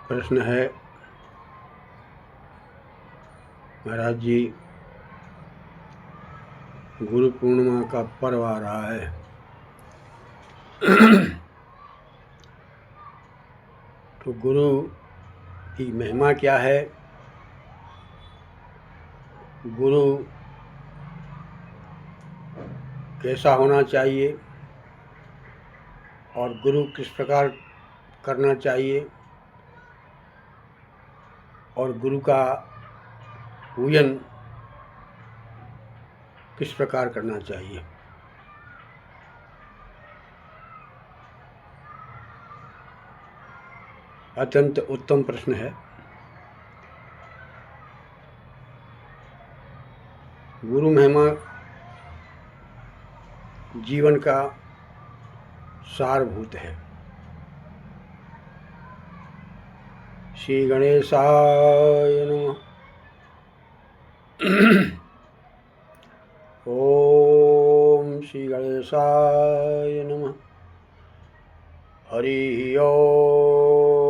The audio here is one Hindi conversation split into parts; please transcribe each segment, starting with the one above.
प्रश्न है, महाराज जी, गुरु पूर्णिमा का पर्व आ रहा है। तो गुरु की महिमा क्या है? गुरु कैसा होना चाहिए और गुरु किस प्रकार करना चाहिए और गुरु का पूजन किस प्रकार करना चाहिए? अत्यंत उत्तम प्रश्न है। गुरु महिमा जीवन का सारभूत है। श्री गणेशाय नमः। ओम श्री गणेशाय नमः। हरि ओम।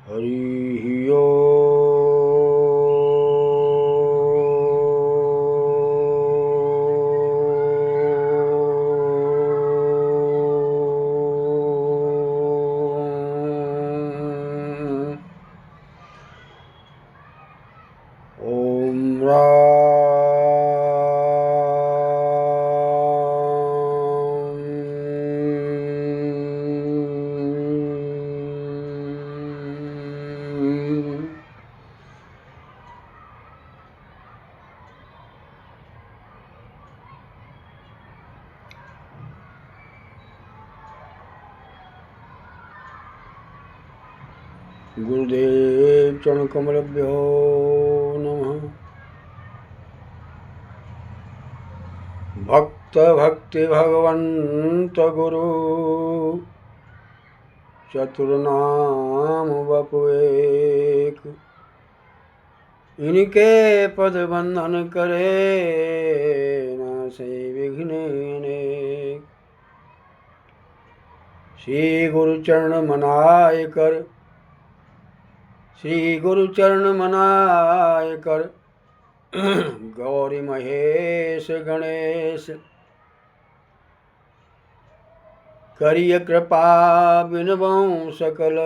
हरि ओम। ओम गुरुदेव चरण कमलभ्यो नमः। भक्त भक्ति भगवंत गुरु चतुर्नाम बपु एक। इनके पद बंधन करे न से विघ्न अनेक। श्री गुरु चरण मनाय कर, श्री गुरु चरण मनाय कर, गौरी महेश गणेश। करिय कृपा बिनबऊं सकल,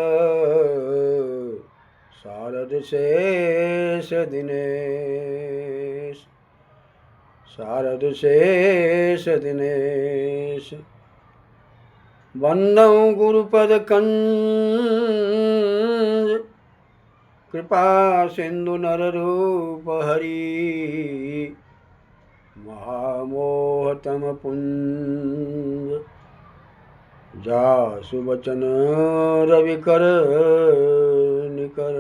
शारद शेष दिनेश, शारद शेष दिनेश। वंदऊ गुरुपद कंज, कृपा सिंधु नर रूप हरि। महामोहतम पुंज, जासु वचन रवि कर निकर।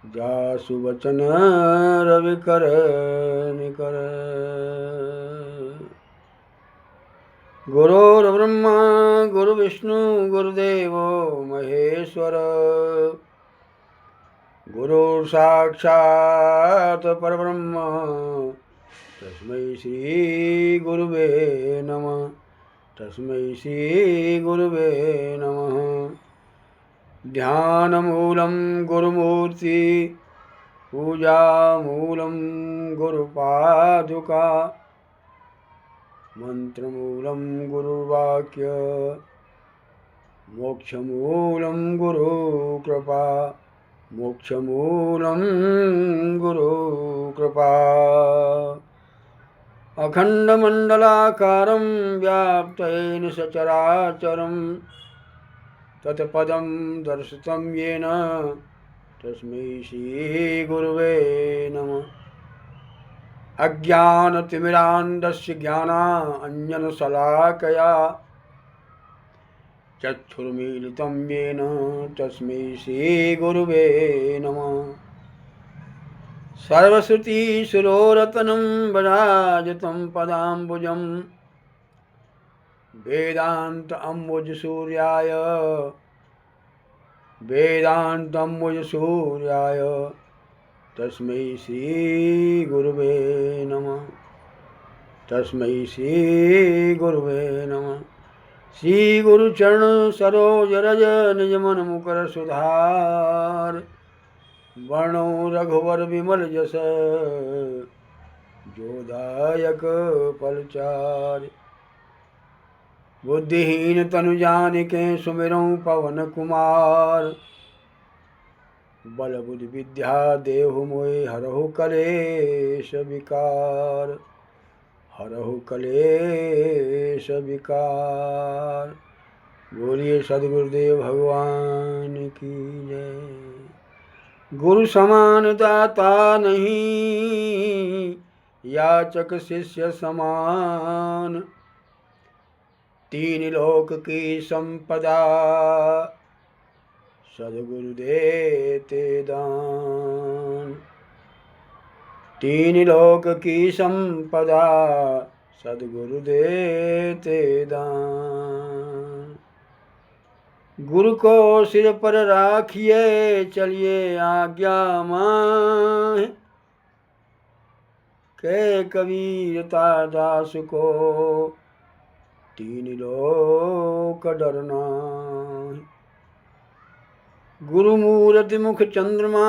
जासु वचन रवि कर निकर। गुरुर्ब्रह्मा गुरुविष्णु गुरुदेवो महेश्वर। गुरुर् साक्षात् परब्रह्म, तस्मै श्री गुरुवे नमः। तस्मै श्री गुरुवे नमः। ध्यानमूलं गुरुमूर्ति, पूजामूलं गुरुपादुका। मंत्रमूलं गुरुवाक्य, मोक्षमूलं गुरुकृपा। मोक्षमूलं गुरुकृपा। अखण्डमण्डलाकारं व्याप्तेन सचराचरं, तत्पदं दर्शितं येन तस्मै श्रीगुरुवे नमः। अज्ञानतिमिरान्धस्य ज्ञानाञ्जनशलाकया चक्षुर्मीलितं येन तस्मै श्रीगुरुवे नमः। सर्वश्रुतिशिरोरत्नं विराजितं पदाम्बुजं, वेदान्त अम्बुजसूर्याय वेदांतम्बुज सूर्याय तस्मै श्री गुरुवे नमः। तस्मै श्री गुरुवे नमः। श्री गुरु चरण सरोज रज निज मन मुकर सुधार। वर्णो रघुवर विमल जस जोदायक फलचार। बुद्धिहीन तनु जानिके सुमिरौं पवन कुमार। बल बुद्धि विद्या देहु मोहि हरहु कलेश विकार। हरहु कलेश विकार। बोलिए सद्गुरुदेव भगवान की जय। गुरु समान दाता नहीं, याचक शिष्य समान। तीन लोक की संपदा सद्गुरु देते दान। तीन लोक की संपदा सद्गुरु देते दान। गुरु को सिर पर राखिए चलिए आज्ञा माहे। के कबीरता दास को तीन लोक डरना। गुरु मूरति मुख चंद्रमा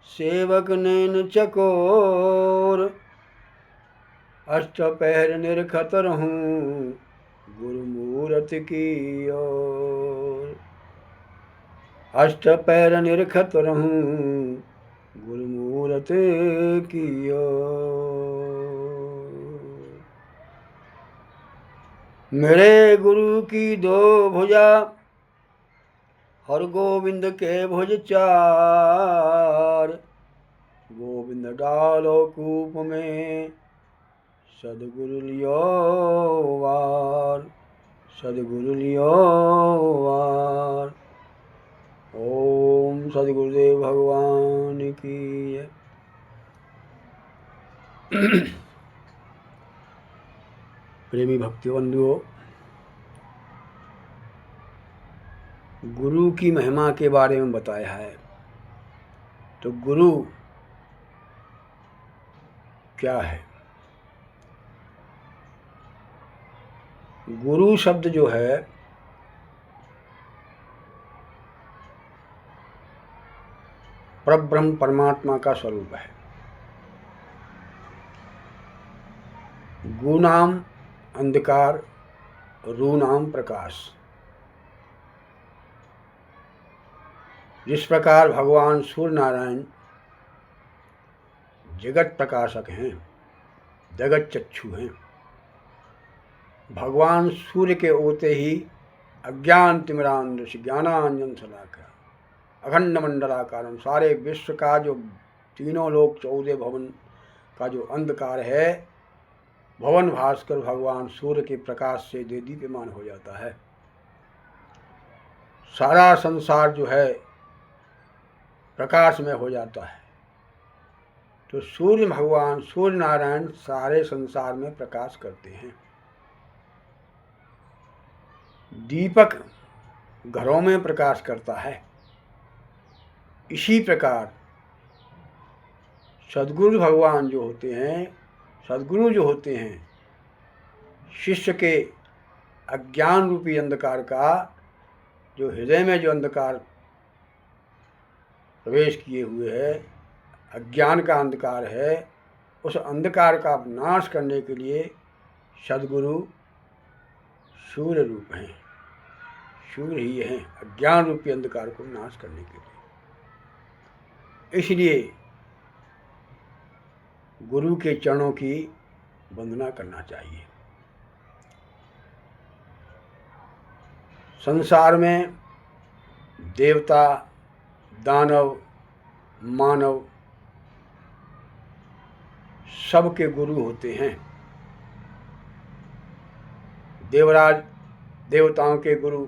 सेवक नैन चकोर। अष्ट पहर निरखत रहूं गुरु मूरति की ओर। अष्ट पैर निरखत रहूं गुरु मूरति की ओर। मेरे गुरु की दो भुजा हर गोविंद के भुज चार। गोविंद डालो कूप में सद्गुरु लियो वार। सद्गुरु लियो वार। ओम सद्गुरुदेव भगवान की जय। प्रेमी भक्ति बंधुओं, गुरु की महिमा के बारे में बताया है। तो गुरु क्या है? गुरु शब्द जो है परब्रह्म परमात्मा का स्वरूप है। गु नाम अंधकार, रू नाम प्रकाश। जिस प्रकार भगवान सूर्य नारायण जगत प्रकाशक हैं, जगत चक्षु हैं। भगवान सूर्य के होते ही अज्ञान तिमिरांधस्य ज्ञानांजन शलाका अखंड मंडलाकारम, सारे विश्व का जो तीनों लोक 14 भवन का जो अंधकार है, भवन भास्कर भगवान सूर्य के प्रकाश से दीप्यमान हो जाता है। सारा संसार जो है प्रकाश में हो जाता है। तो सूर्य भगवान सूर्य नारायण सारे संसार में प्रकाश करते हैं। दीपक घरों में प्रकाश करता है। इसी प्रकार सद्गुरु भगवान जो होते हैं, सद्गुरु जो होते हैं, शिष्य के अज्ञान रूपी अंधकार का, जो हृदय में जो अंधकार प्रवेश किए हुए है, अज्ञान का अंधकार है, उस अंधकार का नाश करने के लिए सद्गुरु सूर्य रूप हैं। सूर्य ही हैं अज्ञान रूपी अंधकार को नाश करने के लिए। इसलिए गुरु के चरणों की वंदना करना चाहिए। संसार में देवता, दानव, मानव सबके गुरु होते हैं। देवराज देवताओं के गुरु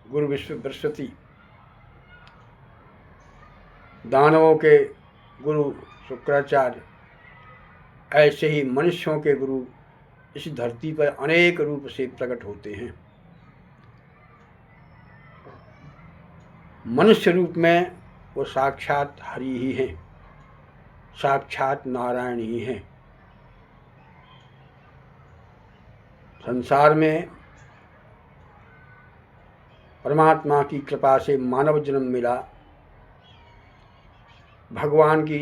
गुरु बृहस्पति, दानवों के गुरु शुक्राचार्य, ऐसे ही मनुष्यों के गुरु इस धरती पर अनेक रूप से प्रकट होते हैं। मनुष्य रूप में वो साक्षात हरि ही हैं, साक्षात नारायण ही हैं। संसार में परमात्मा की कृपा से मानव जन्म मिला, भगवान की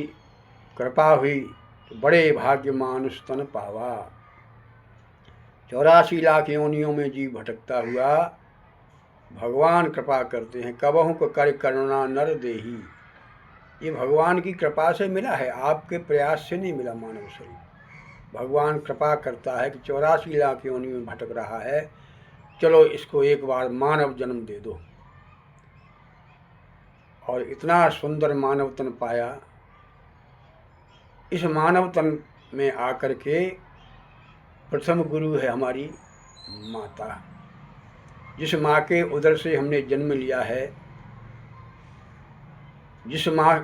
कृपा हुई तो बड़े भाग्य मानुष तन पावा। 84 लाख योनियों में जीव भटकता हुआ, भगवान कृपा करते हैं। कबहु को कर करुणा नर देही, ये भगवान की कृपा से मिला है, आपके प्रयास से नहीं मिला मानव शरीर। भगवान कृपा करता है कि 84 लाख योनि में भटक रहा है, चलो इसको एक बार मानव जन्म दे दो। और इतना सुंदर मानव तन पाया। इस मानव तन में आकर के प्रथम गुरु है हमारी माता, जिस माँ के उदर से हमने जन्म लिया है, जिस माँ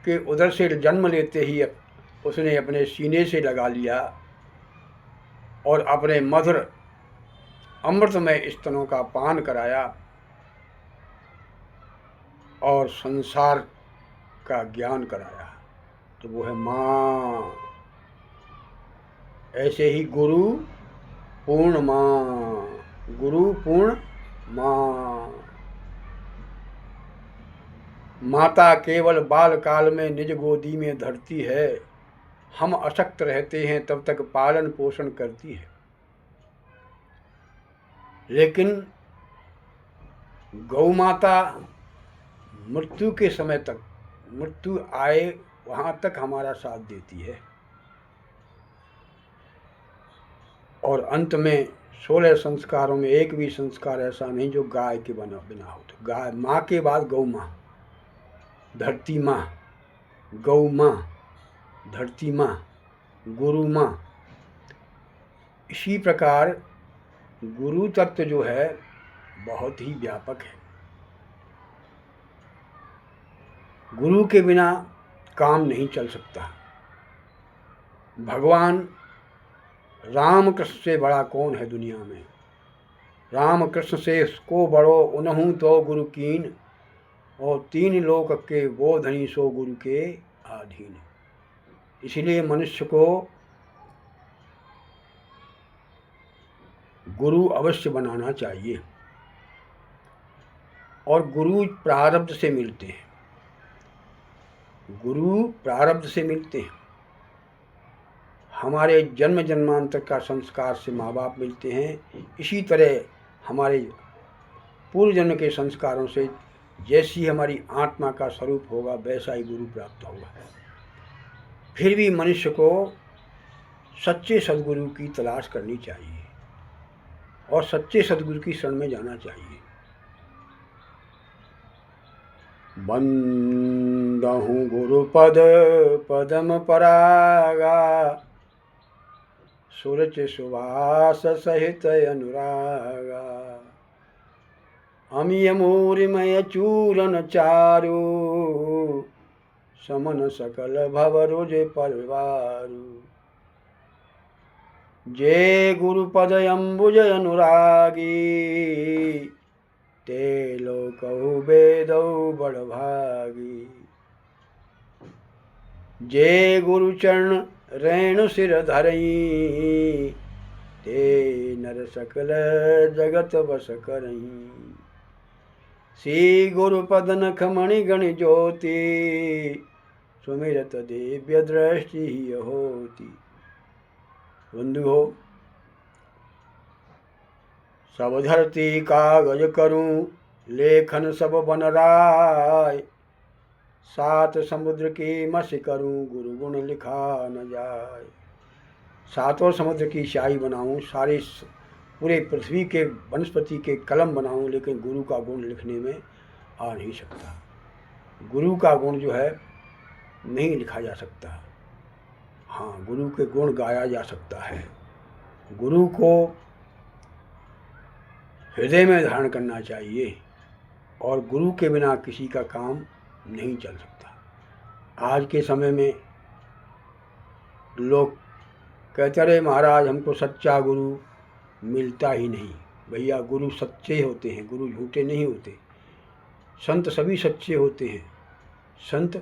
के उदर से जन्म लेते ही उसने अपने सीने से लगा लिया और अपने मधुर अमृतमय स्तनों का पान कराया और संसार का ज्ञान कराया, तो वो है माँ। ऐसे ही गुरु पूर्ण माँ, गुरु पूर्ण माँ। माता केवल बाल काल में निज गोदी में धरती है, हम अशक्त रहते हैं तब तक पालन पोषण करती है। लेकिन गौ माता मृत्यु के समय तक, मृत्यु आए वहाँ तक हमारा साथ देती है और अंत में 16 संस्कारों में एक भी संस्कार ऐसा नहीं जो गाय के बिना हो। तो गाय माँ के बाद गौ माँ, धरती माँ, गौ माँ, धरती माँ, गुरु माँ। इसी प्रकार गुरु तत्व जो है बहुत ही व्यापक है। गुरु के बिना काम नहीं चल सकता। भगवान राम कृष्ण से बड़ा कौन है दुनिया में? राम कृष्ण से को बड़ो उनहु तो गुरु कीन, और 3 लोक के वो धनी सो गुरु के अधीन। इसलिए मनुष्य को गुरु अवश्य बनाना चाहिए। और गुरु प्रारब्ध से मिलते हैं, गुरु प्रारब्ध से मिलते हैं। हमारे जन्म जन्मांतर का संस्कार से माँ बाप मिलते हैं, इसी तरह हमारे पूर्व जन्म के संस्कारों से जैसी हमारी आत्मा का स्वरूप होगा वैसा ही गुरु प्राप्त होगा। फिर भी मनुष्य को सच्चे सद्गुरु की तलाश करनी चाहिए और सच्चे सद्गुरु की शरण में जाना चाहिए। बंदहु गुरुपद पदम परागा, सुरच सुवास सहित अनुरागा। अमिय मूरिमय चूरन चारु, समन सकल भव रुज परिवारु। जे गुरुपद अम्बुज अनुरागी, ते लोकहु वेदौ बड़भागी। जे गुरु चरण रेणु सिर धरई, ते नर सकल जगत बस करई। श्री गुरुपद नख मणि गण ज्योति, सुमिरत दिव्य दृष्टि होती। बंधु हो, सब धरती कागज करूं, लेखन सब बन राय। 7 समुद्र की मसी करूं, गुरु गुण लिखा न जाए। 7 समुद्र की स्याही बनाऊं, सारे पूरे पृथ्वी के वनस्पति के कलम बनाऊं, लेकिन गुरु का गुण लिखने में आ नहीं सकता। गुरु का गुण जो है नहीं लिखा जा सकता। हाँ, गुरु के गुण गाया जा सकता है। गुरु को हृदय में धारण करना चाहिए और गुरु के बिना किसी का काम नहीं चल सकता। आज के समय में लोग कहते रहे महाराज हमको सच्चा गुरु मिलता ही नहीं। भैया, गुरु सच्चे होते हैं, गुरु झूठे नहीं होते। संत सभी सच्चे होते हैं, संत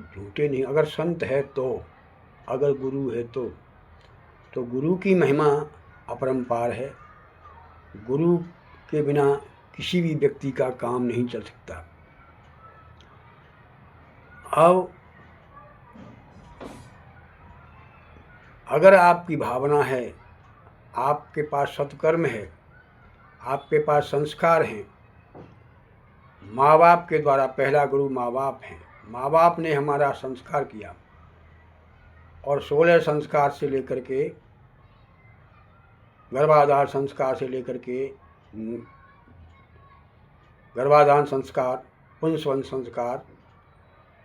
झूठे नहीं। अगर संत है तो, अगर गुरु है तो गुरु की महिमा अपरंपार है। गुरु के बिना किसी भी व्यक्ति का काम नहीं चल सकता। अब अगर आपकी भावना है, आपके पास सत्कर्म है, आपके पास संस्कार हैं, माँ बाप के द्वारा, पहला गुरु माँ बाप हैं, माँ बाप ने हमारा संस्कार किया और 16 संस्कार से लेकर के, गर्भाधान संस्कार से लेकर के, गर्भाधान संस्कार, पुंसवन संस्कार,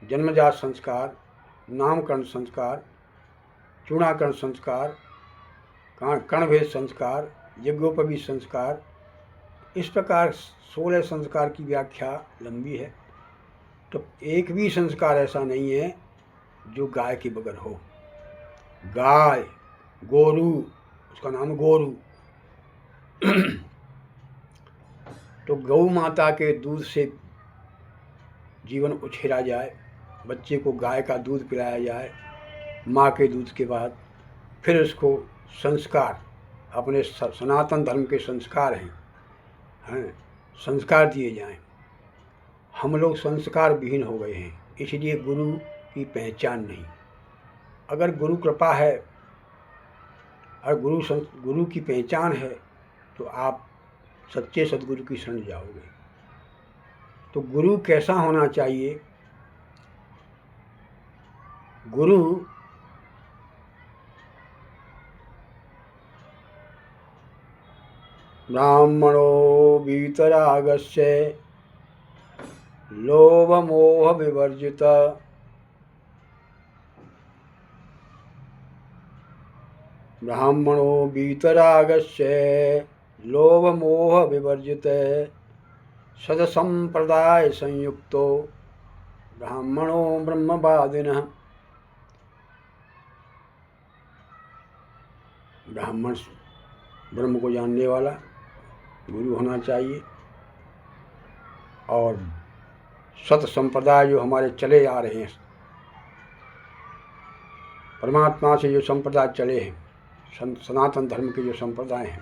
जन्मजात संस्कार, नामकरण संस्कार, चूड़ाकरण संस्कार, कर्णभेद संस्कार, यज्ञोपवीत संस्कार, इस प्रकार 16 संस्कार की व्याख्या लंबी है। तो एक भी संस्कार ऐसा नहीं है जो गाय के बगैर हो। गाय, गोरू, उसका नाम गोरू। तो गौ माता के दूध से जीवन उछेरा जाए, बच्चे को गाय का दूध पिलाया जाए, माँ के दूध के बाद फिर उसको संस्कार, अपने सनातन धर्म के संस्कार हैं, संस्कार दिए जाएं। हम लोग संस्कार विहीन हो गए हैं, इसलिए गुरु की पहचान नहीं। अगर गुरु कृपा है और गुरु की पहचान है तो आप सच्चे सद्गुरु की शरण जाओगे। तो गुरु कैसा होना चाहिए? गुरु ब्राह्मणो वीतरागस्य लोभमोह विवर्जित, ब्राह्मणो वीतरागस्य लोभमोह विवर्जित, सदसंप्रदाय संयुक्तो ब्राह्मणो ब्रह्मवादिनः। ब्राह्मण ब्रह्म को जानने वाला गुरु होना चाहिए, और सत संप्रदाय जो हमारे चले आ रहे हैं, परमात्मा से जो संप्रदाय चले हैं, सनातन धर्म के जो संप्रदाय हैं,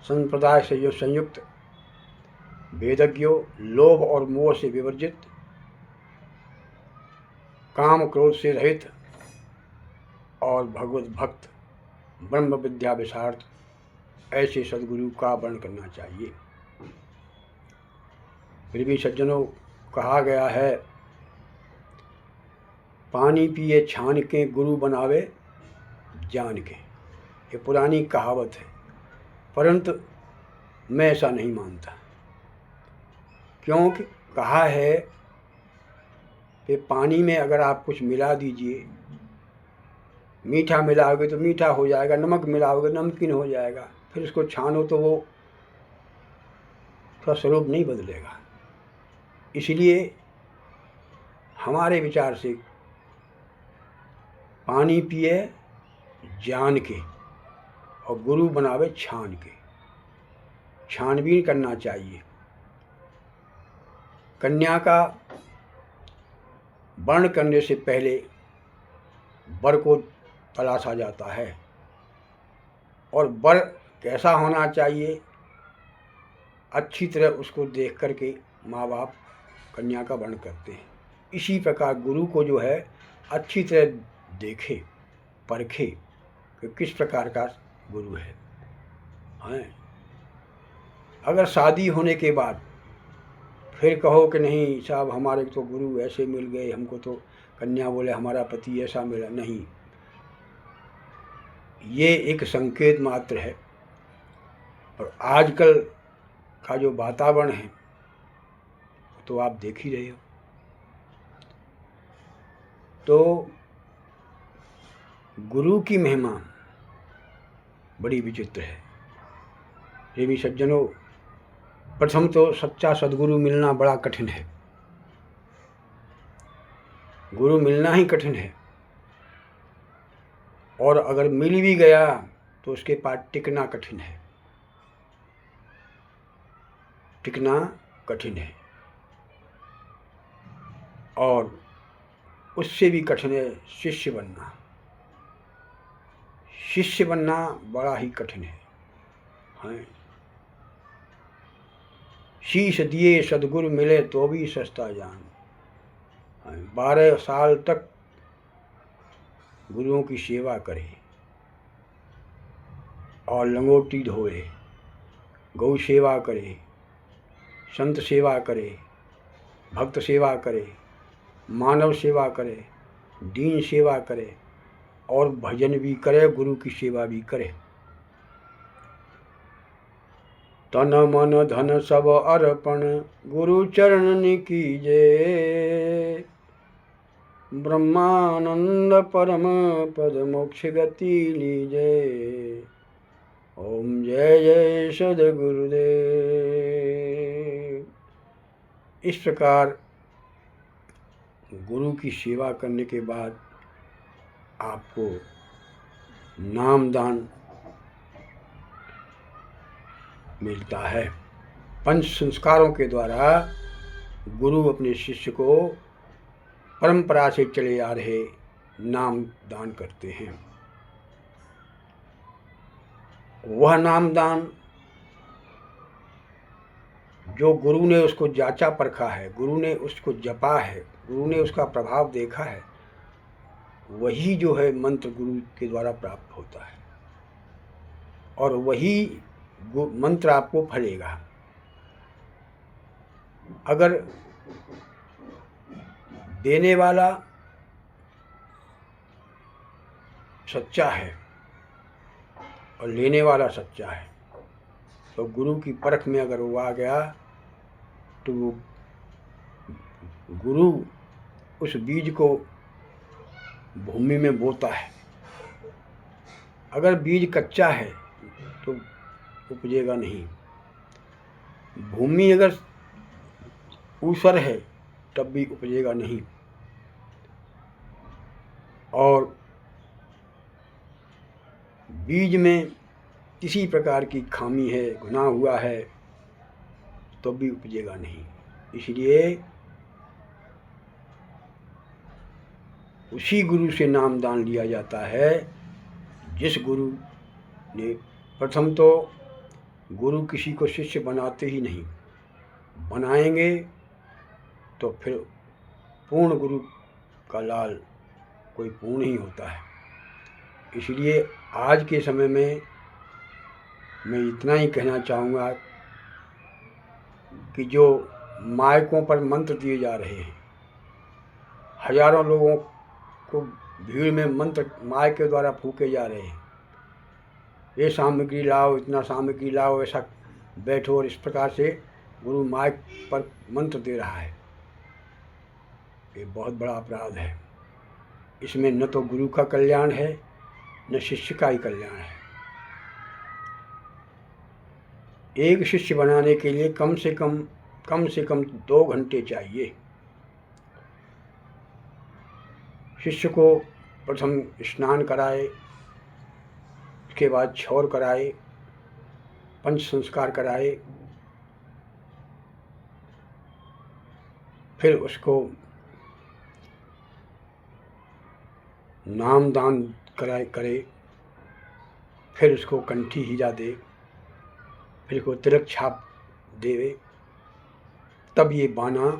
संप्रदाय से जो संयुक्त, वेदज्ञों, लोभ और मोह से विवर्जित, काम क्रोध से रहित और भगवत भक्त, ब्रह्म विद्या विशारद, ऐसे सद्गुरु का वर्ण करना चाहिए। फिर भी सज्जनों, कहा गया है, पानी पिए छान के गुरु बनावे जान के। ये पुरानी कहावत है, परंतु मैं ऐसा नहीं मानता। क्योंकि कहा है कि पानी में अगर आप कुछ मिला दीजिए, मीठा मिलाओगे तो मीठा हो जाएगा, नमक मिलाओगे नमकीन हो जाएगा, फिर उसको छानो तो वो उसका स्वरूप नहीं बदलेगा। इसलिए हमारे विचार से पानी पिए जान के और गुरु बनावे छान के। छानबीन करना चाहिए। कन्या का वर्ण करने से पहले वर को तलाशा जाता है, और वर कैसा होना चाहिए, अच्छी तरह उसको देख करके माँ बाप कन्या का वर्ण करते हैं। इसी प्रकार गुरु को जो है अच्छी तरह देखे, परखे कि किस प्रकार का गुरु है। अगर शादी होने के बाद फिर कहो कि नहीं साहब हमारे तो गुरु ऐसे मिल गए, हमको तो कन्या बोले हमारा पति ऐसा मिला, नहीं, ये एक संकेत मात्र है। और आजकल का जो वातावरण है तो आप देख ही रहे हो। तो गुरु की महिमा बड़ी विचित्र है। ये भी सज्जनों, प्रथम तो सच्चा सद्गुरु मिलना बड़ा कठिन है। गुरु मिलना ही कठिन है, और अगर मिल भी गया तो उसके पास टिकना कठिन है। टिकना कठिन है। और उससे भी कठिन है शिष्य बनना। शिष्य बनना बड़ा ही कठिन है। शीश दिए सदगुरु मिले तो भी सस्ता जान। 12 साल तक गुरुओं की सेवा करे और लंगोटी धोए, गौ सेवा करे, संत सेवा करे, भक्त सेवा करे, मानव सेवा करे, दीन सेवा करे और भजन भी करे, गुरु की सेवा भी करे। तन मन धन सब अर्पण गुरु चरण कीजे, ब्रह्मानंद परम पद मोक्ष गति लीजे। ओम जय जय सद्गुरुदेव। इस प्रकार गुरु की सेवा करने के बाद आपको नामदान मिलता है। पंच संस्कारों के द्वारा गुरु अपने शिष्य को परंपरा से चले आ रहे नाम दान करते हैं। वह नामदान जो गुरु ने उसको जांचा परखा है, गुरु ने उसको जपा है, गुरु ने उसका प्रभाव देखा है, वही जो है मंत्र गुरु के द्वारा प्राप्त होता है और वही मंत्र आपको फलेगा। अगर देने वाला सच्चा है और लेने वाला सच्चा है तो गुरु की परख में अगर वो आ गया तो वो गुरु उस बीज को भूमि में बोता है। अगर बीज कच्चा है तो उपजेगा नहीं। भूमि अगर ऊसर है तब भी उपजेगा नहीं। और बीज में किसी प्रकार की खामी है, गुनाह हुआ है तो भी उपजेगा नहीं। इसलिए उसी गुरु से नामदान लिया जाता है जिस गुरु ने, प्रथम तो गुरु किसी को शिष्य बनाते ही नहीं, बनाएंगे तो फिर पूर्ण गुरु का लाल कोई पूर्ण ही होता है। इसलिए आज के समय में मैं इतना ही कहना चाहूँगा कि जो माइकों पर मंत्र दिए जा रहे हैं, हजारों लोगों को भीड़ में मंत्र माइक के द्वारा फूके जा रहे हैं, ये सामग्री लाओ, इतना सामग्री लाओ, ऐसा बैठो, और इस प्रकार से गुरु माइक पर मंत्र दे रहा है, ये बहुत बड़ा अपराध है। इसमें न तो गुरु का कल्याण है न शिष्य का ही कल्याण है। एक शिष्य बनाने के लिए कम से कम 2 घंटे चाहिए। शिष्य को प्रथम स्नान कराए, उसके बाद छौर कराए, पंच संस्कार कराए, फिर उसको नामदान करे, फिर उसको कंठी हीरा दे, फिर उसको तिलक छाप देवे, तब ये बाना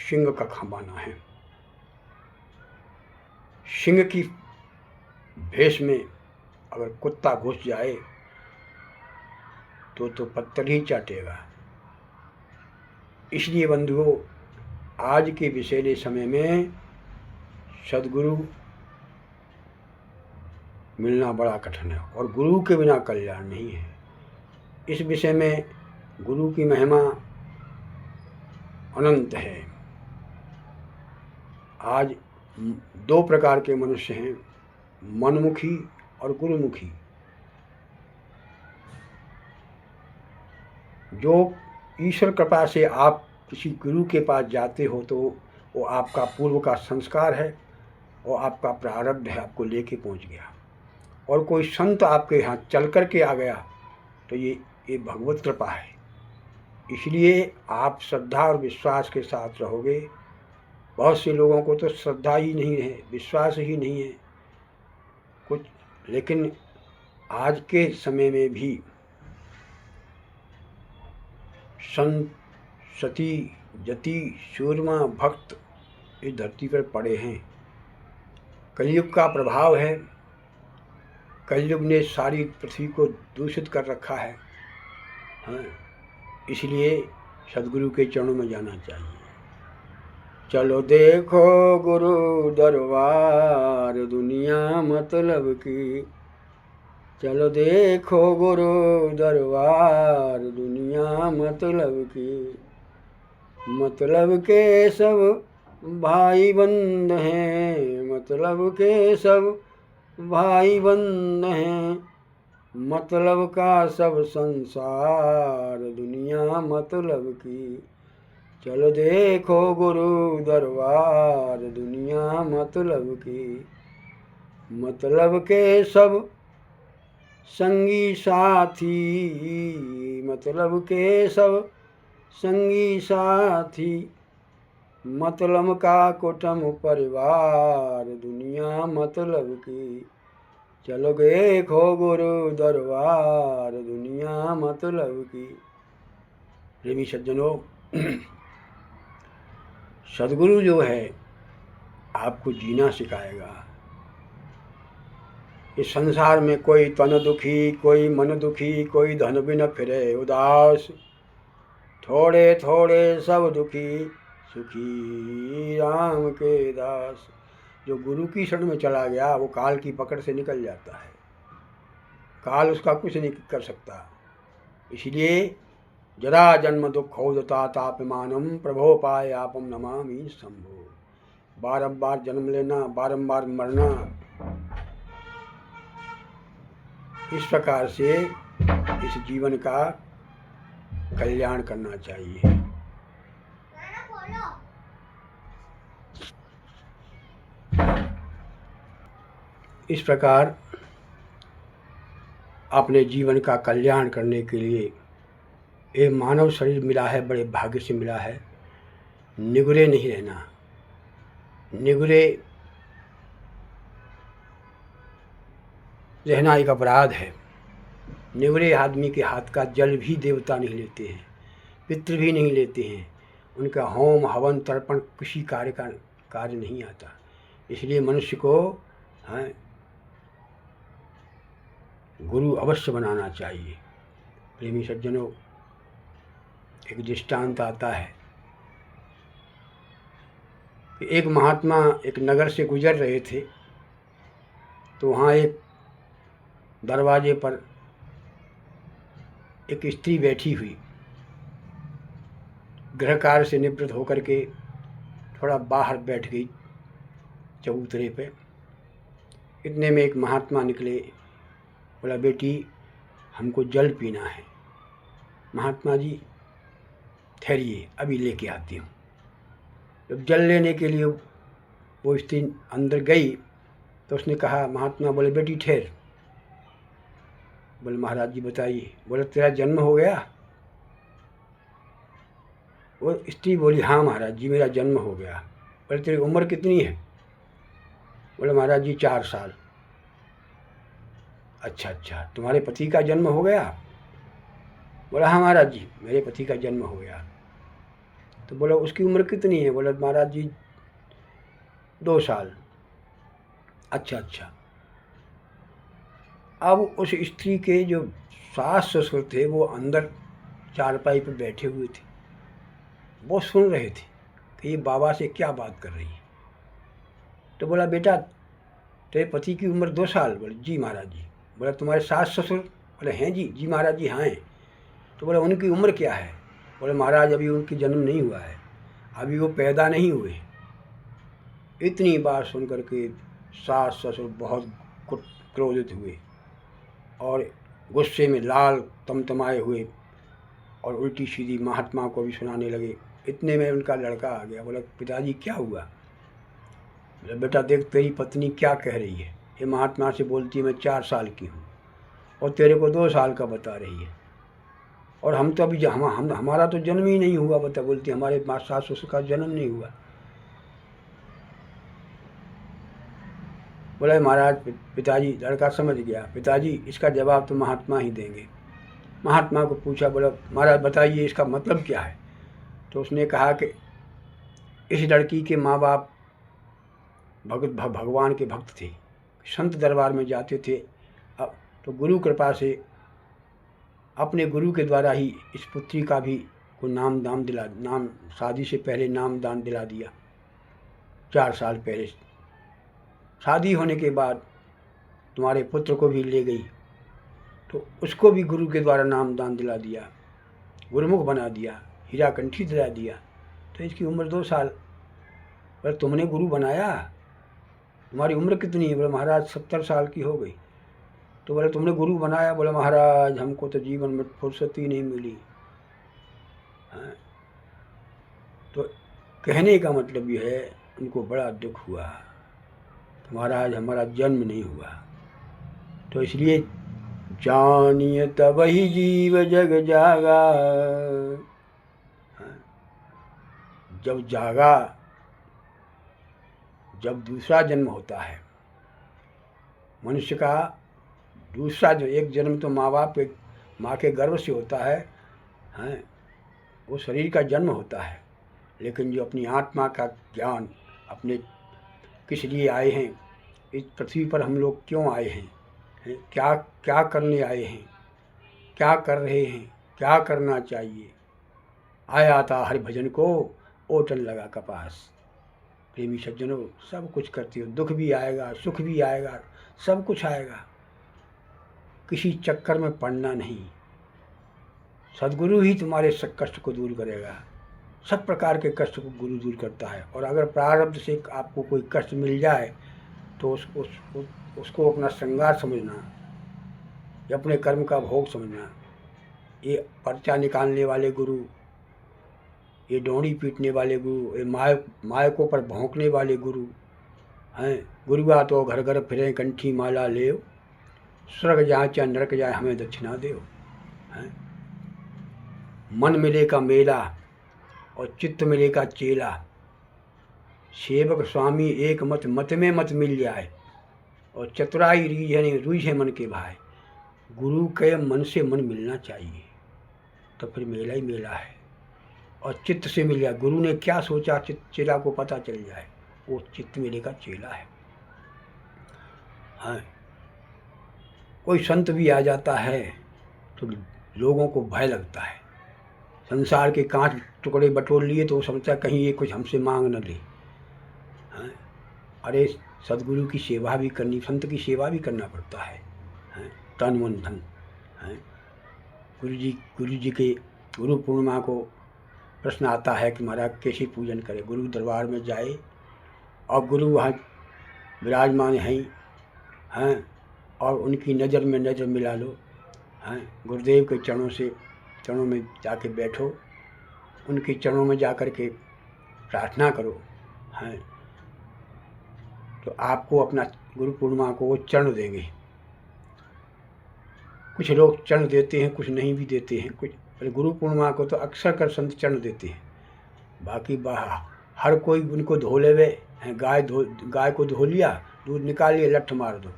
सिंह का बाना है। सिंह की भेष में अगर कुत्ता घुस जाए तो पत्थर ही चाटेगा। इसलिए बंधुओं, आज के विषैले समय में सद्गुरु मिलना बड़ा कठिन है और गुरु के बिना कल्याण नहीं है। इस विषय में गुरु की महिमा अनंत है। आज 2 प्रकार के मनुष्य हैं, मनमुखी और गुरुमुखी। जो ईश्वर कृपा से आप किसी गुरु के पास जाते हो तो वो आपका पूर्व का संस्कार है और आपका प्रारब्ध है, आपको लेके पहुंच गया। और कोई संत आपके यहाँ चल कर के आ गया तो ये भगवत कृपा है। इसलिए आप श्रद्धा और विश्वास के साथ रहोगे बहुत से लोगों को तो श्रद्धा ही नहीं है, विश्वास ही नहीं है कुछ। लेकिन आज के समय में भी संत, सती, जति, सूरमा, भक्त इस धरती पर पड़े हैं। कलयुग का प्रभाव है। कलयुग ने सारी पृथ्वी को दूषित कर रखा है। हाँ, इसलिए सदगुरु के चरणों में जाना चाहिए। चलो देखो गुरु दरबार दुनिया मतलब की, चलो देखो गुरु दरबार दुनिया मतलब की। मतलब के सब भाई बंद हैं, मतलब के सब भाई बंद हैं। मतलब का सब संसार दुनिया मतलब की। चलो देखो गुरु दरबार दुनिया मतलब की। मतलब के सब संगी साथी, मतलब के सब संगी साथी। मतलब का कुटुंब परिवार दुनिया मतलब की। चलो देखो गुरु दरबार दुनिया मतलब की। प्रेमी सज्जनों, सदगुरु जो है आपको जीना सिखाएगा। इस संसार में कोई तन दुखी, कोई मन दुखी, कोई धन बिन फिरे उदास। थोड़े थोड़े सब दुखी, सुखी राम के दास। जो गुरु की शरण में चला गया वो काल की पकड़ से निकल जाता है। काल उसका कुछ नहीं कर सकता। इसलिए जरा जन्म दुखोदता तापमानम प्रभो पाए आपम नमामि शंभो। बारंबार जन्म लेना, बारंबार मरना, इस प्रकार से इस जीवन का कल्याण करना चाहिए। इस प्रकार अपने जीवन का कल्याण करने के लिए एक मानव शरीर मिला है, बड़े भाग्य से मिला है। निगुरे नहीं रहना। निगुरे रहना एक अपराध है। निगुरे आदमी के हाथ का जल भी देवता नहीं लेते हैं, पितृ भी नहीं लेते हैं। उनका होम हवन तर्पण किसी कार्य नहीं आता। इसलिए मनुष्य को गुरु अवश्य बनाना चाहिए। प्रेमी सज्जनों, एक दृष्टांत आता है कि एक महात्मा एक नगर से गुजर रहे थे, तो वहाँ एक दरवाजे पर एक स्त्री बैठी हुई, गृह कार्य से निवृत्त होकर के थोड़ा बाहर बैठ गई चबूतरे पे। इतने में एक महात्मा निकले। बोला, बेटी हमको जल पीना है। महात्मा जी ठहरिए, अभी लेके आती हूँ। जब जल लेने के लिए वो स्त्री अंदर गई तो उसने कहा, महात्मा बोले, बेटी ठहर। बोले, महाराज जी बताइए। बोले, तेरा जन्म हो गया? वो स्त्री बोली, हाँ महाराज जी मेरा जन्म हो गया। बोले, तेरी उम्र कितनी है? बोले, महाराज जी 4 साल। अच्छा, तुम्हारे पति का जन्म हो गया? बोला, हाँ महाराज जी मेरे पति का जन्म हो गया। तो बोला, उसकी उम्र कितनी है? बोला, महाराज जी 2 साल। अच्छा। अब उस स्त्री के जो सास ससुर थे वो अंदर चारपाई पर बैठे हुए थे। वो सुन रहे थे कि ये बाबा से क्या बात कर रही है। तो बोला, बेटा तेरे पति की उम्र 2 साल? बोले, जी महाराज जी। बोला, तुम्हारे सास ससुर? बोले, हैं जी। जी महाराज जी हाँ हैं। तो बोला, उनकी उम्र क्या है? बोले, महाराज अभी उनकी जन्म नहीं हुआ है, अभी वो पैदा नहीं हुए। इतनी बात सुन करके सास ससुर बहुत क्रोधित हुए और गुस्से में लाल तमतमाए हुए और उल्टी सीधी महात्मा को भी सुनाने लगे। इतने में उनका लड़का आ गया। बोला, पिताजी क्या हुआ? बोला, बेटा देख तेरी पत्नी क्या कह रही है। ये महात्मा से बोलती है मैं 4 साल की हूँ और तेरे को 2 साल का बता रही है, और हम तो अभी हमारा तो जन्म ही नहीं हुआ। बता बोलती हमारे सास ससुर का जन्म नहीं हुआ। बोला महाराज पिताजी, लड़का समझ गया, पिताजी इसका जवाब तो महात्मा ही देंगे। महात्मा को पूछा, बोला महाराज बताइए इसका मतलब क्या है। तो उसने कहा कि इस लड़की के माँ बाप भगवान के भक्त थे, संत दरबार में जाते थे। अब तो गुरु कृपा से अपने गुरु के द्वारा ही इस पुत्री का भी को नाम शादी से पहले नाम दान दिला दिया। 4 साल पहले शादी होने के बाद तुम्हारे पुत्र को भी ले गई, तो उसको भी गुरु के द्वारा नाम दान दिला दिया, गुरुमुख बना दिया, हीराकंठी दिला दिया। तो इसकी उम्र 2 साल। बोले तुमने गुरु बनाया, तुम्हारी उम्र कितनी है? बोले महाराज 70 साल की हो गई। तो बोले तुमने गुरु बनाया? बोले महाराज हमको तो जीवन में फुर्सत ही नहीं मिली। हाँ। तो कहने का मतलब ये है, उनको बड़ा दुख हुआ, महाराज हमारा जन्म नहीं हुआ। तो इसलिए जानिए तब ही जीव जग जागा। जब जागा, जब दूसरा जन्म होता है मनुष्य का, दूसरा जो एक जन्म तो माँ के गर्भ से होता है, हैं, वो शरीर का जन्म होता है। लेकिन जो अपनी आत्मा का ज्ञान, अपने किस लिए आए हैं, इस पृथ्वी पर हम लोग क्यों आए हैं, क्या क्या करने आए हैं, क्या कर रहे हैं, क्या करना चाहिए। आया था हरि भजन को, ओटन लगा कपास। प्रेमी सज्जनों, सब कुछ करते हो, दुख भी आएगा, सुख भी आएगा, सब कुछ आएगा, किसी चक्कर में पड़ना नहीं। सद्गुरु ही तुम्हारे सब कष्ट को दूर करेगा। सब प्रकार के कष्ट को गुरु दूर करता है। और अगर प्रारब्ध से आपको कोई कष्ट मिल जाए तो उसको अपना श्रृंगार समझना, या अपने कर्म का भोग समझना। ये पर्चा निकालने वाले गुरु, ये डोंडी पीटने वाले गुरु, ये मायकों पर भौंकने वाले गुरु हैं। गुरुआ तो घर घर फिरें कंठी माला ले, स्वर्ग जाए चाहे नरक जाए हमें दक्षिणा दे। हैं, मन मिले का मेला और चित्त मिले का चेला, सेवक स्वामी एक मत, मत में मत मिल जाए, और चतुराई रूझे मन के भाई। गुरु के मन से मन मिलना चाहिए, तो फिर मेला ही मेला है। और चित्त से मिल जाए, गुरु ने क्या सोचा चेला को पता चल जाए, वो चित्त मेले का चेला है। हाँ, कोई संत भी आ जाता है तो लोगों को भय लगता है। संसार के 5 टुकड़े बटोर लिए तो वो समझता कहीं ये कुछ हमसे मांग न ले। हाँ, अरे सदगुरु की सेवा भी करनी, संत की सेवा भी करना पड़ता है, तन मन धन। गुरु जी के गुरु पूर्णिमा को प्रश्न आता है कि महाराज कैसे पूजन करें। गुरु दरबार में जाए और गुरु वहाँ विराजमान हैं, और उनकी नज़र में नज़र मिला लो। हैं, गुरुदेव के चरणों में जाके बैठो, उनके चरणों में जा कर के प्रार्थना करो। हैं, तो आपको अपना गुरु पूर्णिमा को वो चरण देंगे। कुछ लोग चरण देते हैं, कुछ नहीं भी देते हैं। कुछ गुरु पूर्णिमा को तो अक्सर कर संत चरण देते हैं, बाकी हर कोई उनको धो लेवे हैं। गाय को धो लिया, दूध निकाल लिया, लठ मार दो,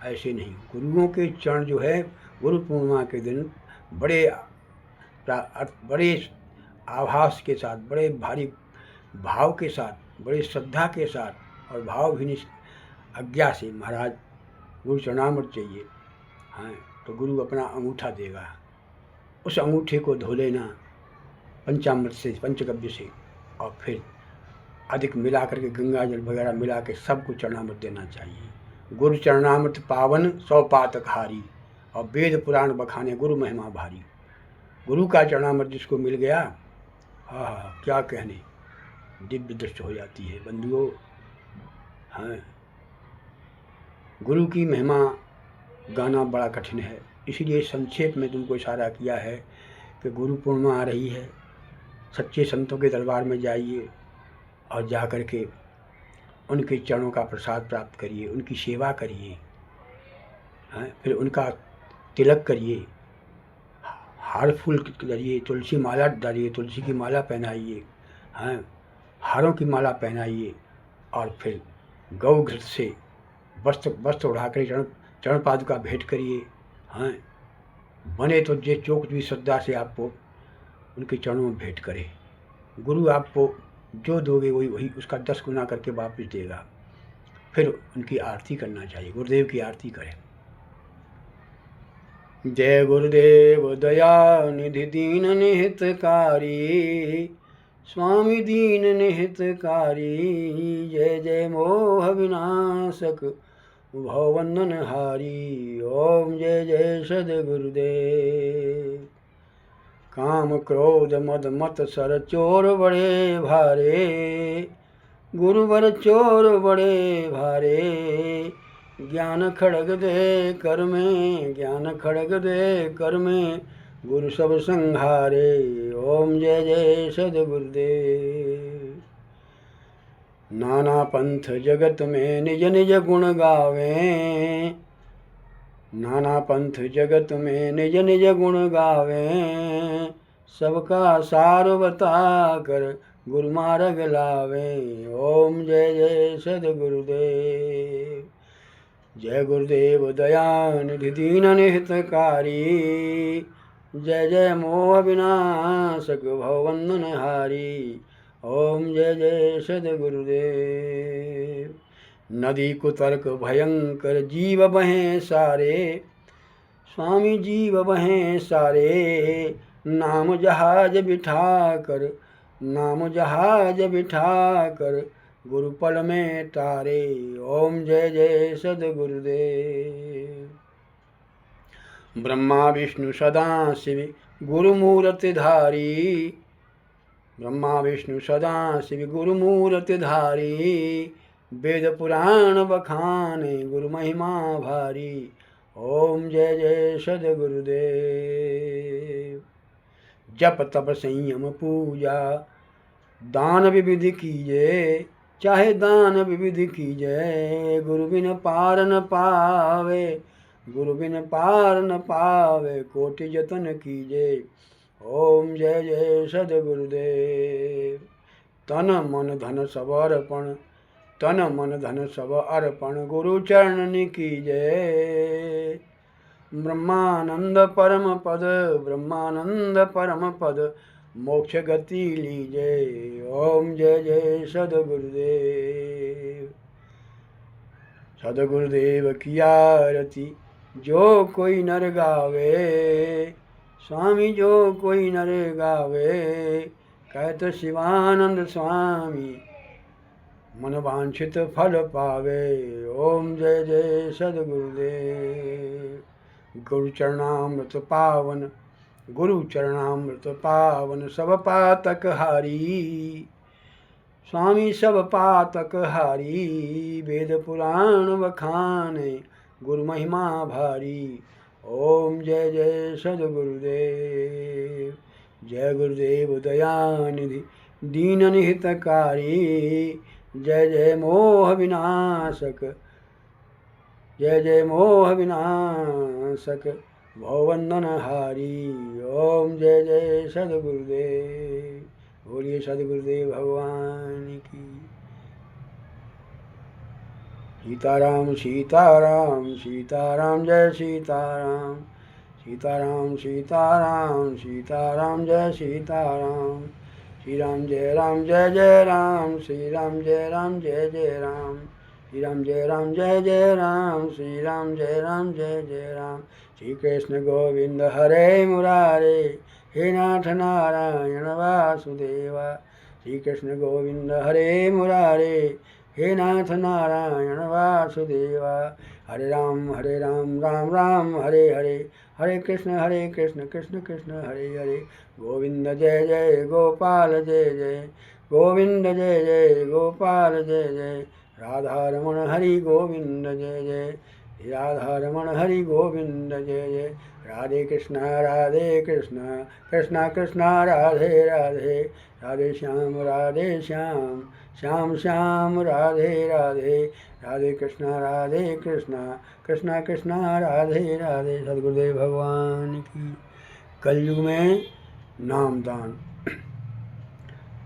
ऐसे नहीं। गुरुओं के चरण जो है गुरु पूर्णिमा के दिन बड़े आभास के साथ, बड़े भारी भाव के साथ, बड़े श्रद्धा के साथ और भावहीन आज्ञा से महाराज गुरु चरणामृत चाहिए। हाँ, तो गुरु अपना अंगूठा देगा, उस अंगूठे को धो लेना पंचामृत से, पंचगव्य से, और फिर अधिक मिला करके गंगा जल वगैरह मिला के सबको चरणामृत देना चाहिए। गुरु चरणामृत पावन 100 पातक हारी, और वेद पुराण बखाने गुरु महिमा भारी। गुरु का चरणामृत जिसको मिल गया, हाँ क्या कहने, दिव्य दृष्टि हो जाती है बंधुओं। हाँ, गुरु की महिमा गाना बड़ा कठिन है, इसीलिए संक्षेप में तुमको इशारा किया है कि गुरु पूर्णिमा आ रही है। सच्चे संतों के दरबार में जाइए और जा कर के उनके चरणों का प्रसाद प्राप्त करिए, उनकी सेवा करिए। हाँ, फिर उनका तिलक करिए, हार फूल करिए, तुलसी माला डालिए, तुलसी की माला पहनाइए। हाँ, हारों की माला पहनाइए, और फिर गौ घृत से वस्त्र वस्त्र उड़ाकर चरण पादुका भेंट करिए। हाँ, बने तो जो कुछ भी श्रद्धा से आपको उनके चरणों में भेंट करे। गुरु आपको जो दोगे वही उसका 10 गुना करके वापस देगा। फिर उनकी आरती करना चाहिए, गुरुदेव की आरती करें। जय गुरुदेव दया निधि दीन निहितकारी, स्वामी दीन निहितकारी। जय जय मोह विनाशक भवबंधन हारी। ओम जय जय सद्गुरुदेव। काम क्रोध मद मत सर चोर बड़े भारे, गुरुवर चोर बड़े भारे। ज्ञान खड़ग दे कर में, ज्ञान खड़ग दे कर में, गुरु सब संहारे। ओम जय जय सद्गुरुदेव। नाना पंथ जगत में निज निज गुण गावे, नाना पंथ जगत में निज निज गुण गावे। सबका सार बता कर गुरु मार्ग लावे। ओम जय जय सद्गुरुदेव। जय गुरुदेव दयानिधि दीन निहितकारी। जय जय मोह विनाशक भवबंधन हारी। ओम जय जय सद्गुरुदेव। नदी कुतर्क भयंकर जीव बहें सारे, स्वामी जीव बहें सारे। नाम जहाज बिठा कर, नाम जहाज बिठा कर, गुरु पल में तारे। ओम जय जय सद्गुरुदेव। ब्रह्मा विष्णु सदा शिव गुरुमूर्ति धारी, ब्रह्मा विष्णु सदा शिव गुरुमूर्ति धारी। वेद पुराण बखाने गुरु महिमा भारी। ओम जय जय सद्गुरुदेव। जप तप संयम पूजा दान विविधि कीजे, चाहे दान विविधि कीजे। गुरु बिन पार न पावे, गुरु बिन पार न पावे, कोटि जतन कीजे। ओम जय जय सद्गुरुदेव। तन मन धन सब अर्पण, तन मन धन सब अर्पण, गुरु चरण कीजे। ब्रह्मानंद परम पद, ब्रह्मानंद परम पद, मोक्ष गति लीजे। ओम जय जय सद्गुरुदेव। सद्गुरुदेव की आरती जो कोई नर गावे, स्वामी जो कोई नर गावे। कहत शिवानंद स्वामी मन वांछित फल पावे। ओम जय जय सद्गुरुदेव। गुरु चरणामृत पावन, गुरु चरणामृत पावन, सब पातक हारी। स्वामी सब पातक हारी। वेद पुराण बखाने गुरु महिमा भारी। ओम जय जय सद्गुरुदेव। जय गुरुदेव दयानिधि दीन निहितकारी। जय जय मोह विनाशक, जय जय मोह विनाशक भवबंधन हारी। ओम जय जय सद्गुरुदेव। बोलिए सद्गुरुदेव भगवान की। सीताराम सीताराम सीताराम जय सीताराम, सीताराम सीताराम सीताराम जय सीताराम। श्री राम जय जय राम, श्री राम जय जय राम, श्री राम जय जय राम, श्री राम जय जय राम। श्री कृष्ण गोविंद हरे मुरारे, हे नाथ नारायण वासुदेवा। श्री कृष्ण गोविंद हरे मुरारे, हे नाथ नारायण वासुदेवा। हरे राम राम राम हरे हरे, हरे कृष्ण कृष्ण कृष्ण हरे हरे। गोविंद जय जय गोपाल जय जय, गोविंद जय जय गोपाल जय जय। राधा रमण हरि गोविंद जय जय, राधा रमण हरि गोविंद जय जय। राधे कृष्ण कृष्ण कृष्ण राधे राधे, राधे श्याम श्याम श्याम राधे राधे। राधे कृष्ण कृष्ण कृष्ण राधे राधे। सद्गुरुदेव भगवान की। कलयुग में नामदान,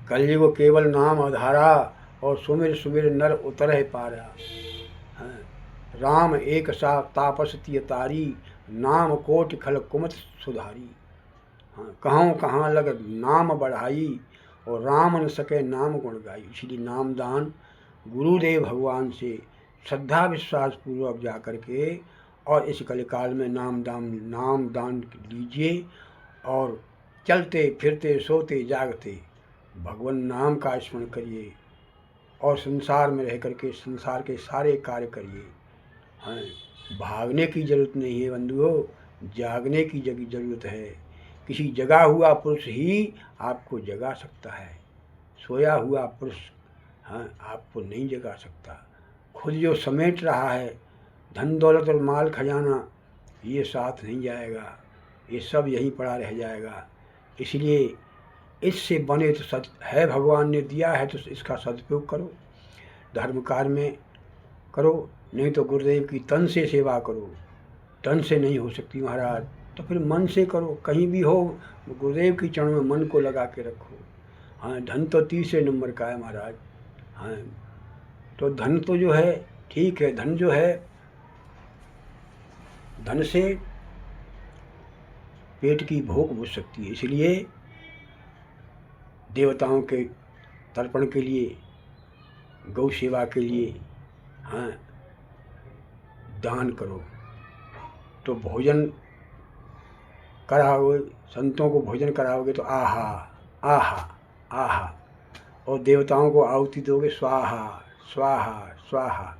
कलयुग केवल नाम आधारा, और सुमिर सुमिर नर उतर है पारा। हाँ, राम एक सा तापस तिय तारी, नाम कोटि खल कुमत सुधारी। हाँ, कहाँ कहाँ लग नाम बढ़ाई, और राम न सके नाम गुण गाई। इसलिए नामदान गुरुदेव भगवान से श्रद्धा विश्वास पूर्वक जा कर के और इस कलिकाल में नाम दान लीजिए, और चलते फिरते सोते जागते भगवान नाम का स्मरण करिए, और संसार में रह करके संसार के सारे कार्य करिए। हाँ, भागने की जरूरत नहीं है बंधुओं, जागने की जरूरत है। किसी जगा हुआ पुरुष ही आपको जगा सकता है, सोया हुआ पुरुष हाँ आपको नहीं जगा सकता। खुद जो समेट रहा है धन दौलत और माल खजाना, ये साथ नहीं जाएगा, ये सब यहीं पड़ा रह जाएगा। इसलिए इससे बने तो सद है, भगवान ने दिया है तो इसका सदुपयोग करो, धर्म कार्य में करो, नहीं तो गुरुदेव की तन से सेवा करो। तन से नहीं हो सकती महाराज तो फिर मन से करो, कहीं भी हो गुरुदेव की चरणों में मन को लगा के रखो। हाँ, धन तो 30 नंबर का है महाराज। हाँ, तो धन तो जो है ठीक है, धन जो है धन से पेट की भूख बुझ सकती है। इसलिए देवताओं के तर्पण के लिए, गौ सेवा के लिए हाँ दान करो। तो भोजन कराओगे, संतों को भोजन कराओगे तो आहा आहा आहा, और देवताओं को आहुति दोगे स्वाहा स्वाहा स्वाहा।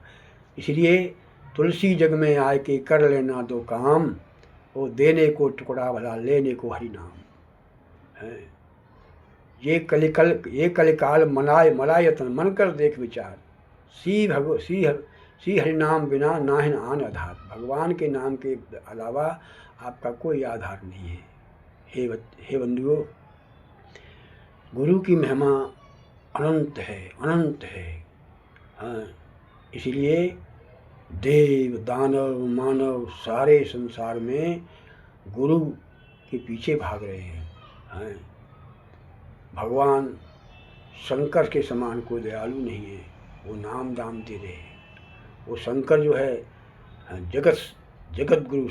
इसलिए तुलसी जग में आए के कर लेना दो काम, वो देने को टुकड़ा भला लेने को हरि नाम है। ये कलिकाल मलायतन मन कर देख विचार, सी हरि नाम बिना नाहिन आन आधार। भगवान के नाम के अलावा आपका कोई आधार नहीं है। हे बंधुओं, गुरु की महिमा अनंत है, अनंत है। हाँ, इसलिए देव दानव मानव सारे संसार में गुरु के पीछे भाग रहे हैं। हाँ, भगवान शंकर के समान कोई दयालु नहीं है, वो नाम दाम दे रहे हैं। वो शंकर जो है जगत गुरु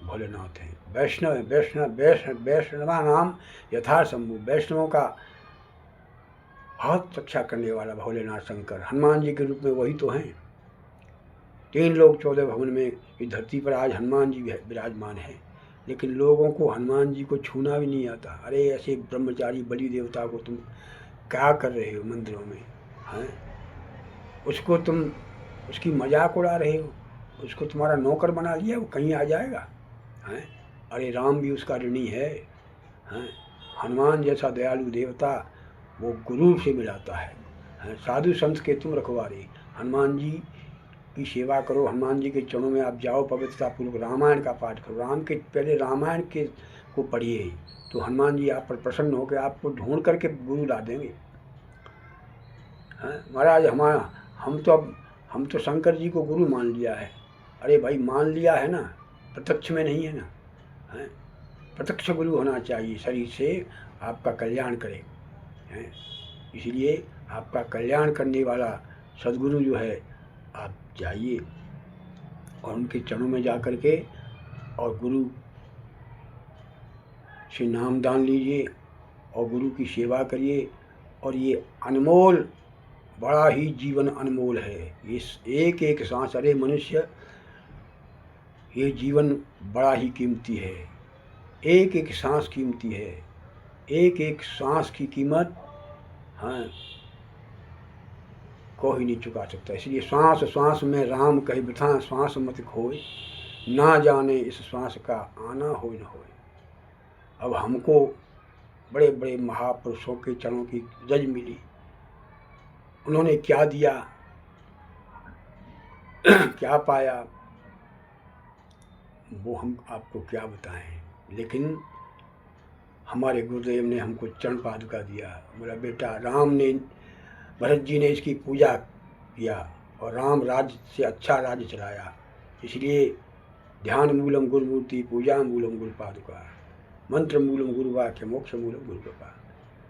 भोलेनाथ हैं, वैष्णव है। वैष्णवा नाम यथा शंभु, वैष्णवों का बहुत रक्षा करने वाला भोलेनाथ शंकर हनुमान जी के रूप में वही तो हैं। 3 लोग 14 भवन में इस धरती पर आज हनुमान जी विराजमान हैं, लेकिन लोगों को हनुमान जी को छूना भी नहीं आता। अरे ऐसे ब्रह्मचारी बलि देवता को तुम क्या कर रहे हो मंदिरों में? हैं, उसको तुम उसकी मजाक उड़ा रहे हो, उसको तुम्हारा नौकर बना लिया, वो कहीं आ जाएगा? हैं, अरे राम भी उसका ऋणी है। हैं, हनुमान जैसा दयालु देवता वो गुरु से मिलाता है। साधु संत के तुम रखवारे, हनुमान जी की सेवा करो, हनुमान जी के चरणों में आप जाओ, पवित्रतापूर्वक रामायण का पाठ करो। पहले रामायण के को पढ़िए, तो हनुमान जी आप पर प्रसन्न होकर आपको ढूंढ करके गुरु ला देंगे। महाराज हम तो शंकर जी को गुरु मान लिया है। अरे भाई मान लिया है ना, प्रत्यक्ष में नहीं है ना। प्रत्यक्ष गुरु होना चाहिए, शरीर से आपका कल्याण करे। इसलिए आपका कल्याण करने वाला सदगुरु जो है, आप जाइए और उनके चरणों में जा कर के और गुरु से नाम दान लीजिए और गुरु की सेवा करिए। और ये अनमोल, बड़ा ही जीवन अनमोल है। इस एक एक सांस, अरे मनुष्य, ये जीवन बड़ा ही कीमती है। एक एक सांस कीमती है, एक एक सांस की कीमत हाँ कोई नहीं चुका सकता। इसलिए श्वास श्वास में राम कही बिठा, श्वास मत खोए, ना जाने इस श्वास का आना हो न होए। अब हमको बड़े बड़े महापुरुषों के चरणों की रज मिली, उन्होंने क्या दिया क्या पाया, वो हम आपको क्या बताएं। लेकिन हमारे गुरुदेव ने हमको चरण पादुका दिया। बोला बेटा, राम ने, भरत जी ने इसकी पूजा किया और राम राज्य से अच्छा राज्य चलाया। इसलिए ध्यान मूलम गुरुमूर्ति, पूजा मूलम गुरु पादुका, मंत्र मूलम गुरु वाक्य, मोक्ष मूलम गुरु कृपा।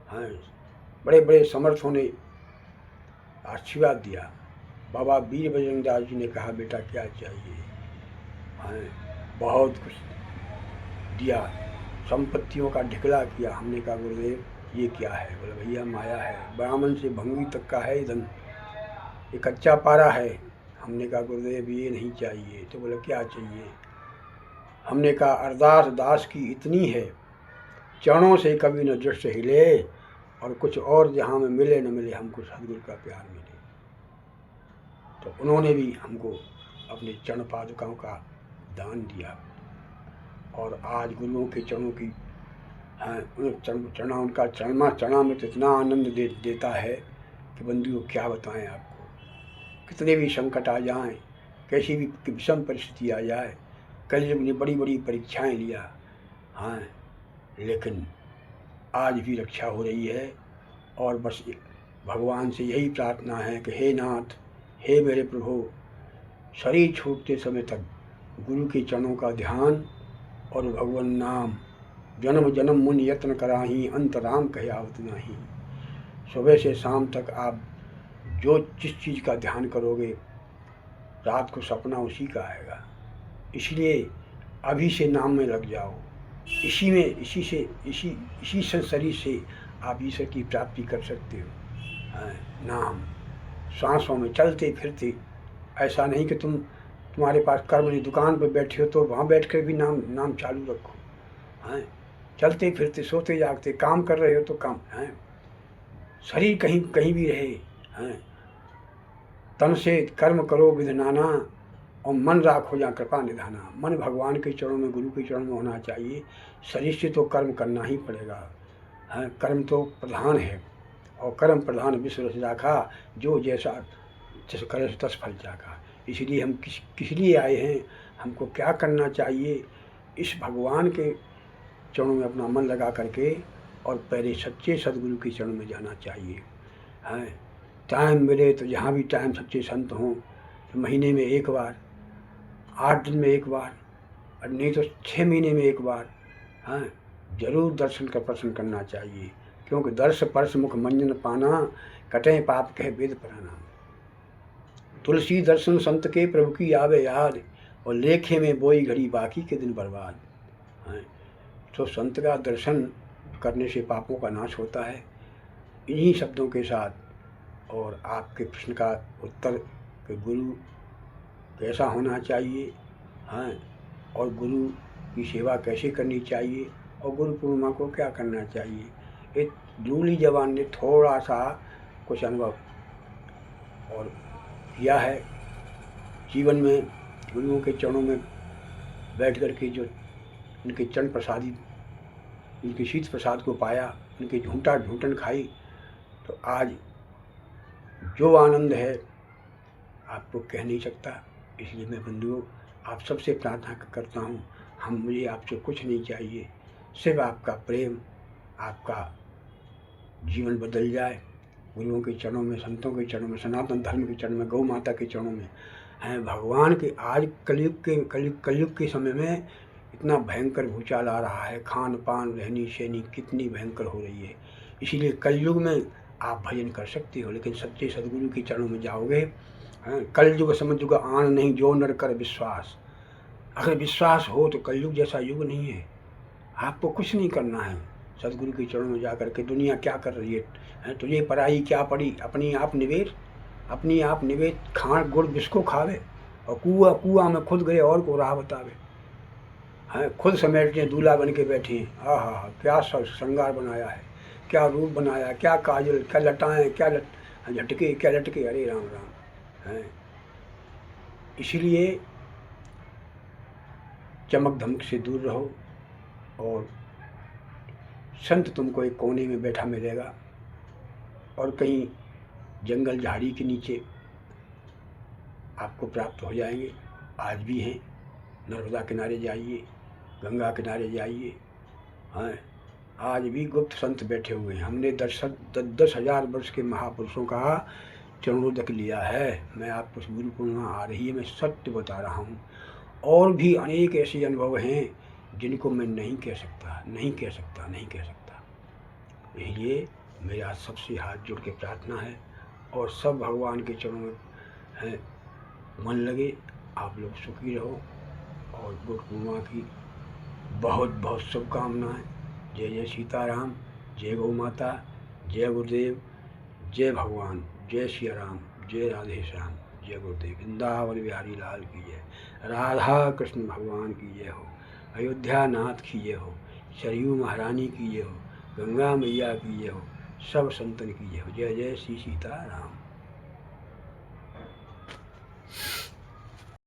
हाँ, बड़े बड़े समर्थों ने आशीर्वाद दिया। बाबा वीर बजरंग दास जी ने कहा, बेटा क्या चाहिए? हाँ, बहुत कुछ दिया, संपत्तियों का ढिकला किया। हमने कहा गुरुदेव ये क्या है? बोले भैया माया है, ब्राह्मण से भंगी तक का है धन, ये कच्चा पारा है। हमने कहा गुरुदेव ये नहीं चाहिए। तो बोले क्या चाहिए? हमने कहा अरदास दास की इतनी है, चरणों से कभी न दृष्ट हिले, और कुछ और जहाँ में मिले न मिले, हमको सदगुरु का प्यार मिले। तो उन्होंने भी हमको अपने चरण पादुकाओं का दान दिया, और आज गुरुओं के चरणों की चरणा उनका चरणा में तो इतना आनंद देता है कि बंधुओं क्या बताएं आपको। कितने भी संकट आ जाएं, कैसी भी विषम परिस्थिति आ जाए, कलयुग ने बड़ी बड़ी परीक्षाएं लिया, हाँ, लेकिन आज भी रक्षा हो रही है। और बस भगवान से यही प्रार्थना है कि हे नाथ, हे मेरे प्रभु, शरीर छूटते समय तक गुरु के चरणों का ध्यान और भगवान नाम, जन्म जन्म मुन यत्न कराही, अंत राम कहे आवत नाही। सुबह से शाम तक आप जो जिस चीज़ का ध्यान करोगे, रात को सपना उसी का आएगा। इसलिए अभी से नाम में लग जाओ, इसी में इसी शरीर से आप ईश्वर की प्राप्ति कर सकते हो। नाम सांसों में चलते फिरते, ऐसा नहीं कि तुम्हारे पास कर्म नहीं, दुकान पर बैठे हो तो वहाँ बैठ कर भी नाम चालू रखो। हैं, चलते फिरते, सोते जागते, काम कर रहे हो तो काम, हैं, शरीर कहीं कहीं भी रहे, हैं, तन से कर्म करो विध नाना, और मन राखो जा कृपा निधाना। मन भगवान के चरणों में, गुरु के चरणों में होना चाहिए। शरीर से तो कर्म करना ही पड़ेगा, हैं, कर्म तो प्रधान है, और कर्म प्रधान विश्व रस राखा, जो जैसा जैसे करे तस फल जागा। इसलिए हम किस लिए आए हैं, हमको क्या करना चाहिए, इस भगवान के चरणों में अपना मन लगा करके, और पहले सच्चे सदगुरु के चरणों में जाना चाहिए। हैं, टाइम मिले तो जहाँ भी टाइम सच्चे संत हों, तो महीने में एक बार, 8 दिन में एक बार, और नहीं तो 6 महीने में एक बार, हाँ, जरूर दर्शन का प्रश्न करना चाहिए। क्योंकि दर्श परस मुख मंजन पाना, कटे पाप कह वेद पुराना। तुलसी दर्शन संत के प्रभु की आवे याद, और लेखे में बोई घड़ी बाकी के दिन बर्बाद। हैं, तो संत का दर्शन करने से पापों का नाश होता है। इन्हीं शब्दों के साथ और आपके प्रश्न का उत्तर कि गुरु कैसा होना चाहिए, हैं, और गुरु की सेवा कैसे करनी चाहिए, और गुरु पूर्णिमा को क्या करना चाहिए, एक दूली जवान ने थोड़ा सा कुछ अनुभव और किया है जीवन में। गुरुओं के चरणों में बैठ कर के जो उनके चरण प्रसादी, उनके शीत प्रसाद को पाया, उनके ढूंढन खाई, तो आज जो आनंद है आपको कह नहीं सकता। इसलिए मैं बंधुओं आप सबसे प्रार्थना करता हूँ, मुझे आपसे कुछ नहीं चाहिए, सिर्फ आपका प्रेम, आपका जीवन बदल जाए। गुरुओं के चरणों में, संतों के चरणों में, सनातन धर्म के चरणों में, गौ माता के चरणों में, हैं, भगवान के आज कलयुग के समय में इतना भयंकर भूचाल आ रहा है, खान पान रहनी सहनी कितनी भयंकर हो रही है। इसीलिए कलयुग में आप भजन कर सकते हो, लेकिन सच्चे सदगुरु के चरणों में जाओगे। कलयुग समझुग आन नहीं, जो नर कर विश्वास। अगर विश्वास हो तो कलयुग जैसा युग नहीं है। आपको कुछ नहीं करना है, सदगुरु के चरणों में जाकर के दुनिया क्या कर रही है, तुझे पराई क्या पड़ी, अपनी आप निवेद, खाण गुड़ बिस्को खावे, और कुआ में खुद गए और को राह बतावे। हैं, खुद समेटने दूल्हा बन के बैठे हैं। हाँ, क्या श्रृंगार बनाया है, क्या रूप बनाया, क्या काजल, क्या लटाएं, क्या झटके, क्या लटके, अरे राम राम। हैं, इसीलिए चमक धमक से दूर रहो, और संत तुमको एक कोने में बैठा मिलेगा, और कहीं जंगल झाड़ी के नीचे आपको प्राप्त हो जाएंगे। आज भी हैं, नर्मदा किनारे जाइए, गंगा किनारे जाइए, हैं, आज भी गुप्त संत बैठे हुए हैं। हमने 10,000 वर्ष के महापुरुषों का चरणोदक लिया है। मैं आपको गुरु पूर्णिमा आ रही है, मैं सत्य बता रहा हूँ। और भी अनेक ऐसे अनुभव हैं जिनको मैं नहीं कह सकता। इसलिए मेरा सबसे हाथ जोड़ के प्रार्थना है, और सब भगवान के चरणों में है। मन लगे, आप लोग सुखी रहो और बुद्ध पूर्णिमा की बहुत बहुत शुभकामनाएं। जय जय सीताराम, जय गौ माता, जय गुरुदेव, जय भगवान, जय सिया राम, जय राधे श्याम, जय गुरुदेव। वृंदावन बिहारी लाल की जय, राधा कृष्ण भगवान की जय हो, अयोध्या नाथ की जय हो, सरयू महारानी की जय हो, गंगा मैया की जय हो, सब संतन की जय हो। जय जय श्री सीताराम।